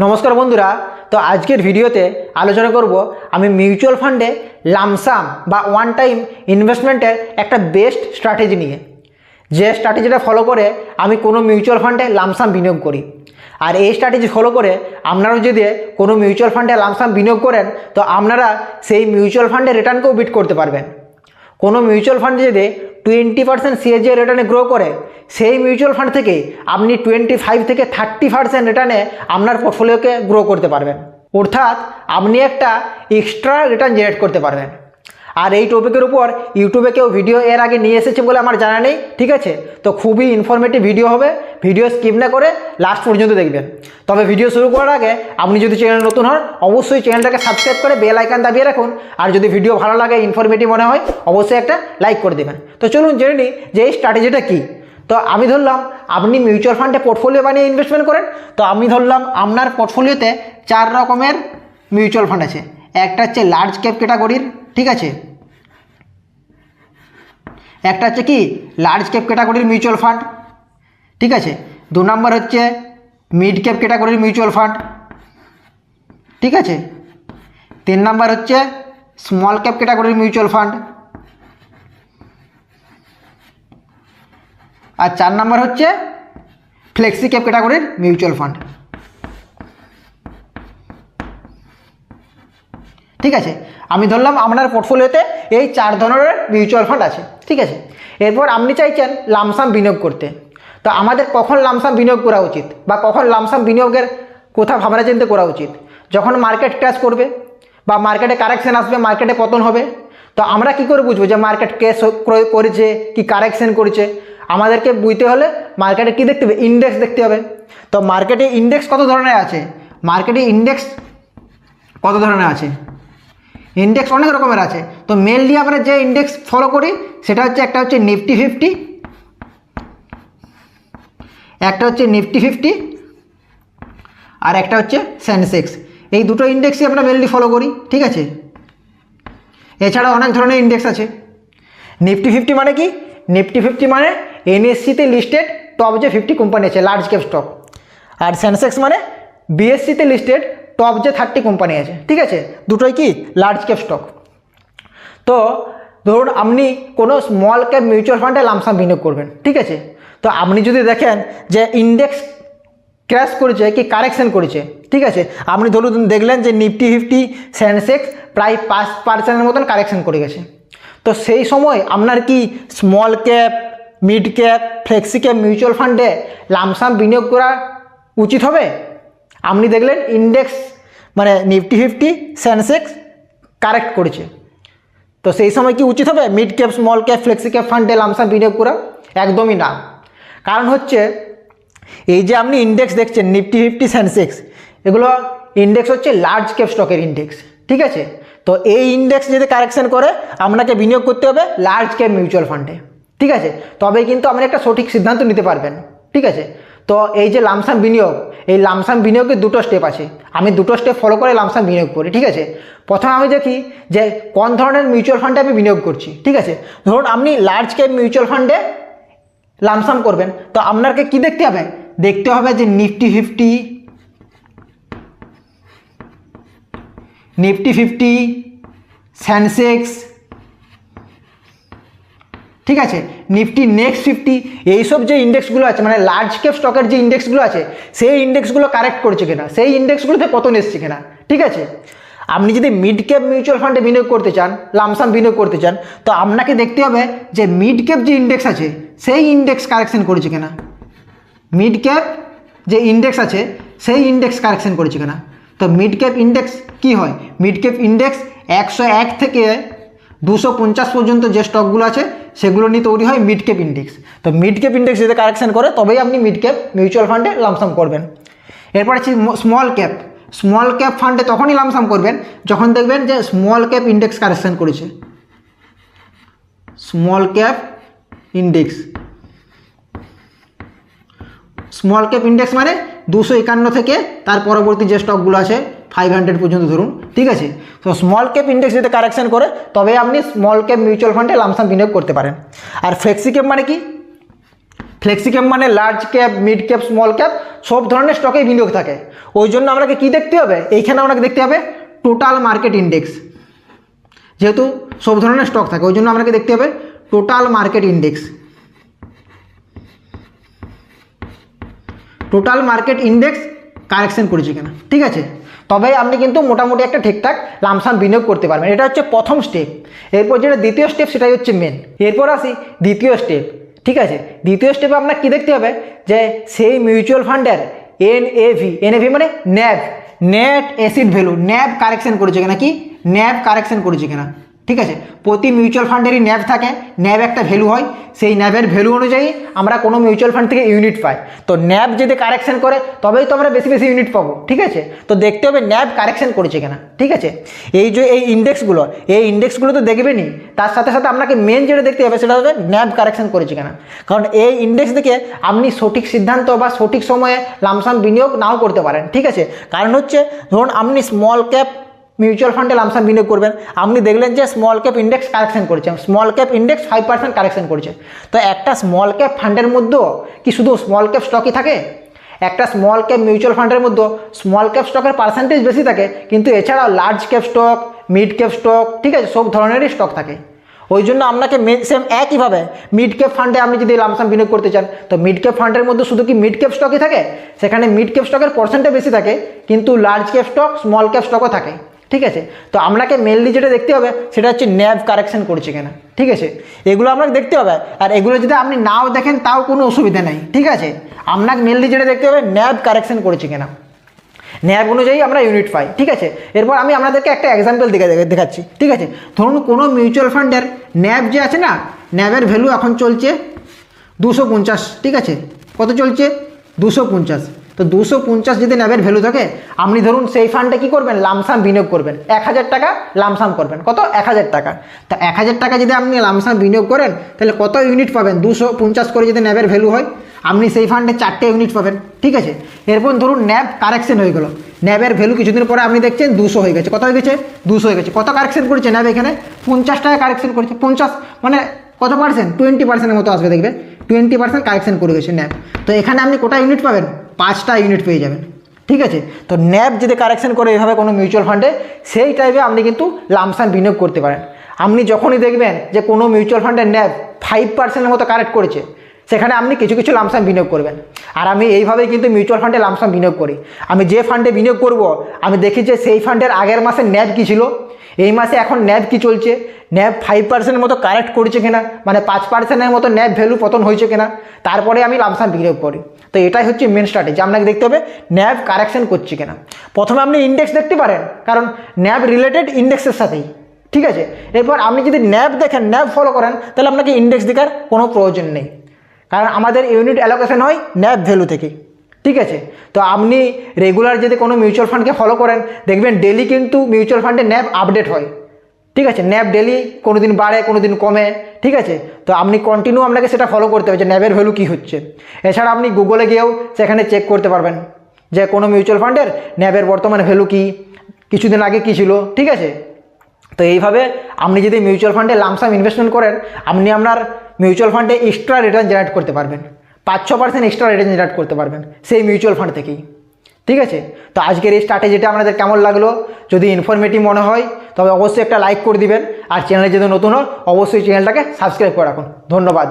নমস্কার বন্ধুরা, তো আজকের ভিডিওতে আলোচনা করব আমি মিউচুয়াল ফান্ডে লামসাম বা ওয়ান টাইম ইনভেস্টমেন্টের একটা বেস্ট স্ট্র্যাটেজি নিয়ে, যে স্ট্র্যাটেজিটা ফলো করে আমি কোনো মিউচুয়াল ফান্ডে লামসাম বিনিয়োগ করি। আর এই স্ট্র্যাটেজি ফলো করে আপনারাও যদি কোনো মিউচুয়াল ফান্ডে লামসাম বিনিয়োগ করেন তো আপনারা সেই মিউচুয়াল ফান্ডের রিটার্নকেও বিট করতে পারবেন। কোনো মিউচুয়াল ফান্ডে যদি 20% সিএজি রিটার্নে গ্রো করে, সেই মিউচুয়াল ফান্ড থেকে আপনি 25 থেকে 30% রিটার্নে আপনার পোর্টফোলিওকে গ্রো করতে পারবেন, অর্থাৎ আপনি একটা এক্সট্রা রিটার্ন জেনারেট করতে পারবেন। আর এই টপিকের উপর ইউটিউবে কেউ ভিডিও এর আগে নিয়ে এসেছে বলে আমার জানা নেই, ঠিক আছে? তো খুবই ইনফরমেটিভ ভিডিও হবে, ভিডিও স্কিপ না করে লাস্ট পর্যন্ত দেখবেন। তবে ভিডিও শুরু করার আগে আপনি যদি চ্যানেল নতুন হন অবশ্যই চ্যানেলটাকে সাবস্ক্রাইব করে বেল আইকন দাবিয়ে রাখুন। আর যদি ভিডিও ভালো লাগে, ইনফরমেটিভ মনে হয়, অবশ্যই একটা লাইক করে দেবেন। তো চলুন জেনে নিই যে এই স্ট্র্যাটেজিটা কী। তো আমি ধরলাম আপনি মিউচুয়াল ফান্ডে পোর্টফোলিও বানিয়ে ইনভেস্টমেন্ট করেন। তো আমি ধরলাম আপনার পোর্টফোলিওতে 4 রকমের মিউচুয়াল ফান্ড আছে। একটা হচ্ছে লার্জ ক্যাপ ক্যাটাগরির, ঠিক আছে? একটা হচ্ছে কি লার্জ ক্যাপ ক্যাটাগরির মিউচুয়াল ফান্ড, ঠিক আছে? 2 নম্বর হচ্ছে মিড ক্যাপ ক্যাটাগরির মিউচুয়াল ফান্ড, ঠিক আছে? 3 নম্বর হচ্ছে স্মল ক্যাপ ক্যাটাগরির মিউচুয়াল ফান্ড, আর 4 নম্বর হচ্ছে ফ্লেক্সি ক্যাপ ক্যাটাগরির মিউচুয়াল ফান্ড, ঠিক আছে? আমি ধরলাম আপনার পোর্টফোলিওতে এই 4 ধরনের মিউচুয়াল ফান্ড আছে, ঠিক আছে? এরপর আপনি চাইছেন লামসাম বিনিয়োগ করতে। তো আমাদের কখন লামসাম বিনিয়োগ করা উচিত বা কখন লামসাম বিনিয়োগের কথা ভাবনা চিন্তা করা উচিত? যখন মার্কেট ক্র্যাশ করবে বা মার্কেটে কারেকশন আসবে, মার্কেটে পতন হবে। তো আমরা কি করে বুঝবো যে মার্কেট ক্র্যাশ করেছে কি কারেকশন করেছে? আমাদেরকে বুঝতে হলে মার্কেটে কী দেখতে হবে? ইন্ডেক্স দেখতে হবে। তো মার্কেটে ইন্ডেক্স কত ধরনের আছে? মার্কেটে ইন্ডেক্স কত ধরনের আছে? ইন্ডেক্স অনেক রকমের আছে। তো মেনলি আমরা যে ইন্ডেক্স ফলো করি সেটা হচ্ছে একটা হচ্ছে নিফটি 50, একটা হচ্ছে নিফটি 50 আর একটা হচ্ছে সেন্সেক্স। এই দুটো ইন্ডেক্সই আমরা মেনলি ফলো করি, ঠিক আছে? এছাড়া অনেক ধরনের ইন্ডেক্স আছে। নিফটি 50 মানে কি? নিফটি 50 মানে এনএসসিতে লিস্টেড টপ যে 50 কোম্পানি আছে, লার্জ ক্যাপ স্টক। আর সেন্সেক্স মানে বিএসসিতে লিস্টেড টপ যে 30 কোম্পানি আছে, ঠিক আছে? দুটোই কি লার্জ ক্যাপ স্টক। তো ধরুন আপনি কোনো স্মল ক্যাপ মিউচুয়াল ফান্ডে লামসাম বিনিয়োগ করবেন, ঠিক আছে? তো আপনি যদি দেখেন যে ইন্ডেক্স ক্র্যাশ করেছে কি কারেকশন করেছে, ঠিক আছে? আপনি ধরুন দেখলেন যে নিফটি 50 সেন্সেক্স প্রায় 5% মতন কারেকশন করে গেছে। তো সেই সময় আপনার কি small cap, mid cap, flexi cap mutual ফান্ডে লামসাম বিনিয়োগ করা উচিত হবে? আপনি দেখলেন ইন্ডেক্স মানে নিফটি 50 সেন্সেক্স কারেক্ট করেছে, তো সেই সময় কি উচিত হবে mid cap, small cap, flexi cap ফান্ডে লামসাম বিনিয়োগ করা? একদমই না। কারণ হচ্ছে এই যে আপনি ইন্ডেক্স দেখছেন নিফটি 50 সেন্সেক্স, এগুলো ইন্ডেক্স হচ্ছে লার্জ ক্যাপ স্টকের ইন্ডেক্স, ঠিক আছে? তো এই ইন্ডেক্স যদি কারেকশন করে আপনাকে বিনিয়োগ করতে হবে লার্জ ক্যাপ মিউচুয়াল ফান্ডে, ঠিক আছে? তবেই কিন্তু আপনি একটা সঠিক সিদ্ধান্ত নিতে পারবেন, ঠিক আছে? তো এই যে লামসাম বিনিয়োগ, এই লামসাম বিনিয়োগের 2টো স্টেপ আছে। আমি 2টো স্টেপ ফলো করে লামসাম বিনিয়োগ করি, ঠিক আছে? প্রথমে আমি দেখি যে কোন ধরনের মিউচুয়াল ফান্ডে আমি বিনিয়োগ করছি, ঠিক আছে? ধরুন আপনি লার্জ ক্যাপ মিউচুয়াল ফান্ডে লামসাম করবেন, তো আপনাকে কি দেখতে হবে? দেখতে হবে যে নিফটি 50 সেন্সেক্স, ঠিক আছে? নিফটি নেক্সট 50, এইসব যে ইন্ডেক্সগুলো আছে মানে লার্জ ক্যাপ স্টকের যে ইন্ডেক্সগুলো আছে সেই ইন্ডেক্সগুলো কারেক্ট করছে কিনা, সেই ইন্ডেক্সগুলোতে পতন এসছে কিনা, ঠিক আছে? আপনি যদি মিড ক্যাপ মিউচুয়াল ফান্ডে বিনিয়োগ করতে চান, লামসাম বিনিয়োগ করতে চান, তো আপনাকে দেখতে হবে যে মিড ক্যাপ যে ইন্ডেক্স আছে সেই ইন্ডেক্স কারেকশন করেছে কিনা। মিড ক্যাপ যে ইন্ডেক্স আছে সেই ইন্ডেক্স কারেকশন করেছে কিনা। তো মিড ক্যাপ ইন্ডেক্স কি হয়? মিড ক্যাপ ইন্ডেক্স 101 থেকে 250 পর্যন্ত যে স্টকগুলো আছে সেগুলো নিয়ে তৈরি হয় মিড ক্যাপ ইন্ডেক্স। তো মিড ক্যাপ ইন্ডেক্স যদি কারেকশন করে তবেই আপনি মিড ক্যাপ মিউচুয়াল ফান্ডে লামসাম করবেন। এরপর আছে স্মল ক্যাপ। স্মল ক্যাপ ফান্ডে তখনই লামসাম করবেন যখন দেখবেন যে স্মল ক্যাপ ইন্ডেক্স কারেকশন করেছে। Small cap index, small cap index মানে 251 থেকে তার পরবর্তী যে স্টকগুলো আছে 500 পর্যন্ত ধরুন, ঠিক আছে? তো স্মল ক্যাপ ইন্ডেক্স যদি কারেকশন করে তবে আপনি স্মল ক্যাপ মিউচুয়াল ফান্ডে লামসাম বিনিয়োগ করতে পারেন। আর ফ্লেক্সি ক্যাপ মানে কি? ফ্লেক্সি ক্যাপ মানে large cap, mid cap, small cap সব ধরনের স্টকেই বিনিয়োগ থাকে। ওই জন্য আপনাকে কী দেখতে হবে, এইখানে আপনাকে দেখতে হবে টোটাল মার্কেট ইন্ডেক্স। যেহেতু সব ধরনের স্টক থাকে ওই জন্য আপনাকে দেখতে হবে total market index. Total market index correction করেছে কিনা, ঠিক আছে, তবে আপনি কিন্তু মোটামুটি একটা ঠিকঠাক লামসাম বিনিয়োগ করতে পারবেন। এটা হচ্ছে প্রথম স্টেপ। এরপর যেটা দ্বিতীয় স্টেপ সেটাই হচ্ছে মেন। এরপর আসি দ্বিতীয় স্টেপ, ঠিক আছে। দ্বিতীয় স্টেপে আপনার কী দেখতে হবে যে সেই মিউচুয়াল ফান্ডের এনএভি মানে nav, net asset value, nav correction করেছে কিনা, কি ন্যাভ কারেকশন করেছে কিনা, ঠিক আছে। প্রতি মিউচুয়াল ফান্ডেরই ন্যাভ থাকে, ন্যাভ একটা ভ্যালু হয়, সেই ন্যাভের ভ্যালু অনুযায়ী আমরা কোনো মিউচুয়াল ফান্ড থেকে ইউনিট পাই। তো ন্যাভ যদি কারেকশন করে তবেই তো আমরা বেশি বেশি ইউনিট পাবো, ঠিক আছে। তো দেখতে হবে ন্যাভ কারেকশন করেছে কিনা, ঠিক আছে। এই যে এই ইন্ডেক্সগুলো তো দেখবেনই, তার সাথে সাথে আপনাকে মেন যেটা দেখতে হবে সেটা হবে ন্যাভ কারেকশন করেছে কিনা। কারণ এই ইন্ডেক্স দেখে আপনি সঠিক সিদ্ধান্ত বা সঠিক সময়ে লামসাম বিনিয়োগ নাও করতে পারেন, ঠিক আছে। কারণ হচ্ছে ধরুন আপনি স্মল ক্যাপ মিউচুয়াল ফান্ডে লামসাম বিনিয়োগ করবেন, আপনি দেখলেন যে স্মল ক্যাপ ইন্ডেক্স কারেকশন করেছে, স্মল ক্যাপ ইন্ডেক্স 5% কারেকশন করেছে। তো একটা স্মল ক্যাপ ফান্ডের মধ্যেও কি শুধু স্মল ক্যাপ স্টকই থাকে? একটা স্মল ক্যাপ মিউচুয়াল ফান্ডের মধ্যে স্মল ক্যাপ স্টকের পার্সেন্টেজ বেশি থাকে, কিন্তু এছাড়াও large cap stock, mid cap stock, ঠিক আছে, সব ধরনেরই স্টক থাকে। ওই জন্য আপনাকে সেম একইভাবে মিড ক্যাপ ফান্ডে আপনি যদি লামসাম বিনিয়োগ করতে চান, তো মিড ক্যাপ ফান্ডের মধ্যে শুধু কি মিড ক্যাপ স্টকই থাকে? সেখানে মিড ক্যাপ স্টকের পার্সেন্টেজ বেশি থাকে, কিন্তু large cap stock, small cap স্টকও থাকে, ঠিক আছে। তো আপনাকে মেনলি যেটা দেখতে হবে সেটা হচ্ছে ন্যাভ কারেকশন করছে কিনা, ঠিক আছে। এগুলো আপনাকে দেখতে হবে, আর এগুলো যদি আপনি নাও দেখেন তাও কোনো অসুবিধা নেই, ঠিক আছে। আপনাকে মেনলি যেটা দেখতে হবে ন্যাভ কারেকশন করেছে কিনা, ন্যাভ অনুযায়ী আমরা ইউনিট পাই, ঠিক আছে। এরপর আমি আপনাদেরকে একটা এক্সাম্পল দেখাচ্ছি, ঠিক আছে। ধরুন কোনো মিউচুয়াল ফান্ডের ন্যাভ যে আছে না, ন্যাভের ভ্যালু এখন চলছে 250, ঠিক আছে। কত চলছে? 250। তো 250 যদি ন্যাভের ভ্যালু থাকে, আপনি ধরুন সেই ফান্ডে কী করবেন, লামসাম বিনিয়োগ করবেন, 1000 টাকা লামসাম করবেন। কত? 1000 টাকা। তা 1000 টাকা যদি আপনি লামসাম বিনিয়োগ করেন তাহলে কত ইউনিট পাবেন? 250 করে যদি ন্যাভের ভ্যালু হয়, আপনি সেই ফান্ডে 4টে ইউনিট পাবেন, ঠিক আছে। এরপর ধরুন ন্যাভ কারেকশন হয়ে গেল, ন্যাভের ভ্যালু কিছুদিন পরে আপনি দেখছেন 200 হয়ে গেছে। কত হয়ে গেছে? 200 হয়ে গেছে। কত কারেকশন করেছে ন্যাভ? এখানে 50 টাকা কারেকশন করেছে। 50 মানে কত পার্সেন্ট? 20%-এর মতো আসবে, দেখবে 20% কারেকশন করে গেছে ন্যাভ। তো এখানে আপনি কটা ইউনিট পাবেন? 5টা ইউনিট পেয়ে যাবেন, ঠিক আছে। তো ন্যাভ যদি কারেকশন করে এভাবে কোনো মিউচুয়াল ফান্ডে, সেই টাইপে আপনি কিন্তু লামসাম বিনিয়োগ করতে পারেন। আপনি যখনই দেখবেন যে কোনো মিউচুয়াল ফান্ডের ন্যাভ 5%-এর মতো কারেক্ট করেছে, সেখানে আপনি কিছু কিছু লামসাম বিনিয়োগ করবেন। আর আমি এইভাবেই কিন্তু মিউচুয়াল ফান্ডে লামসাম বিনিয়োগ করি। আমি যে ফান্ডে বিনিয়োগ করব, আমি দেখি যে সেই ফান্ডের আগের মাসে ন্যাভ কী ছিল, এই মাসে এখন ন্যাভ কী চলছে, ন্যাভ 5%-এর মতো কারেক্ট করেছে কিনা, মানে 5%-এর মতো ন্যাভ ভ্যালু পতন হয়েছে কিনা, তারপরে আমি লামসাম বিনিয়োগ করি। তো এটাই হচ্ছে মেন স্ট্র্যাটেজি। আপনাকে দেখতে হবে ন্যাভ কারেকশন করছে কিনা। প্রথমে আপনি ইন্ডেক্স দেখতে পারেন, কারণ ন্যাভ রিলেটেড ইন্ডেক্সের সাথেই, ঠিক আছে। এরপর আপনি যদি ন্যাভ দেখেন, ন্যাভ ফলো করেন, তাহলে আপনাকে ইন্ডেক্স দেখার কোনো প্রয়োজন নেই, কারণ আমাদের ইউনিট অ্যালোকেশন হয় ন্যাভ ভ্যালু থেকে, ঠিক আছে। তো আপনি রেগুলার যদি কোনো মিউচুয়াল ফান্ডকে ফলো করেন, দেখবেন ডেলি কিন্তু মিউচুয়াল ফান্ডে ন্যাভ আপডেট হয়, ঠিক আছে। ন্যাভ ডেলি কোনো দিন বাড়ে, কোনো দিন কমে, ঠিক আছে। তো আপনি কন্টিনিউ আপনাকে সেটা ফলো করতে হবে যে ন্যাভের ভ্যালু কী হচ্ছে। এছাড়া আপনি গুগলে গিয়েও সেখানে চেক করতে পারবেন যে কোনো মিউচুয়াল ফান্ডের ন্যাভের বর্তমান ভ্যালু কী, কিছুদিন আগে কী ছিল, ঠিক আছে। তো এইভাবে আপনি যদি মিউচুয়াল ফান্ডে লামসাম ইনভেস্টমেন্ট করেন, আপনি আপনার মিউচুয়াল ফান্ডে এক্সট্রা রিটার্ন জেনারেট করতে পারবেন, 5-6% এক্সট্রা রিটার্ন জেনারেট করতে পারবেন সেই মিউচুয়াল ফান্ড থেকেই, ঠিক আছে। তো আজকের এই স্ট্র্যাটেজিটা আপনাদের কেমন লাগলো? যদি ইনফরমেটিভ মনে হয় তবে অবশ্যই একটা লাইক করে দিবেন, আর চ্যানেলে যদি নতুন হয় অবশ্যই চ্যানেলটাকে সাবস্ক্রাইব করে রাখুন। ধন্যবাদ।